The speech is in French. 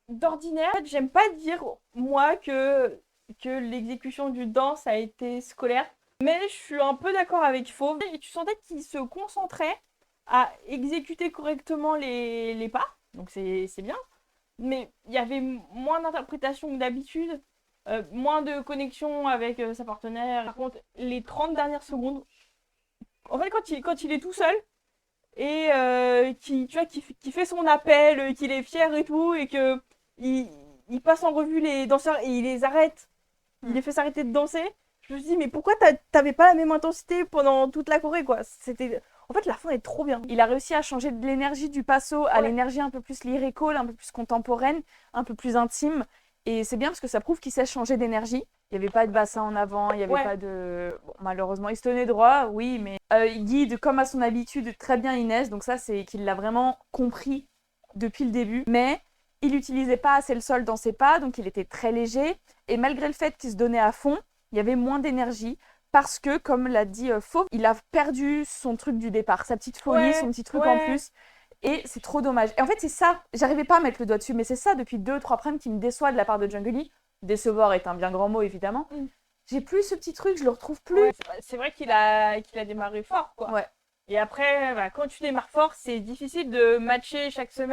d'ordinaire, en fait, j'aime pas dire, moi, que l'exécution du danse a été scolaire. Mais je suis un peu d'accord avec Fauve. Et tu sentais qu'il se concentrait à exécuter correctement les pas. Donc c'est bien. Mais il y avait moins d'interprétation que d'habitude. Moins de connexion avec sa partenaire. Par contre, les 30 dernières secondes, en fait, quand il est tout seul, et tu vois, qui fait son appel, qu'il est fier et tout, et que il, il passe en revue les danseurs et il les arrête, il les fait s'arrêter de danser. Je me suis dit, mais pourquoi t'avais pas la même intensité pendant toute la Corée, quoi? C'était. En fait, la fin est trop bien. Il a réussi à changer de l'énergie du passo à Ouais, l'énergie un peu plus lyrical, un peu plus contemporaine, un peu plus intime. Et c'est bien parce que ça prouve qu'il sait changer d'énergie. Il n'y avait pas de bassin en avant, il n'y avait ouais, pas de... Bon, malheureusement, il se tenait droit, oui, mais il guide comme à son habitude très bien Inès. Donc ça, c'est qu'il l'a vraiment compris depuis le début. Mais il n'utilisait pas assez le sol dans ses pas, donc il était très léger. Et malgré le fait qu'il se donnait à fond, il y avait moins d'énergie parce que, comme l'a dit Fauve, il a perdu son truc du départ, sa petite folie, son ouais, petit truc en ouais. plus. Et c'est trop dommage. Et en fait, c'est ça, j'arrivais pas à mettre le doigt dessus, mais c'est ça depuis 2-3 primes qui me déçoit de la part de Jungle Lee. Décevoir est un bien grand mot, évidemment. Mm. J'ai plus ce petit truc, je le retrouve plus. Ouais, c'est vrai qu'il a démarré fort, quoi. Ouais. Et après, bah, quand tu démarres fort, c'est difficile de matcher chaque semaine.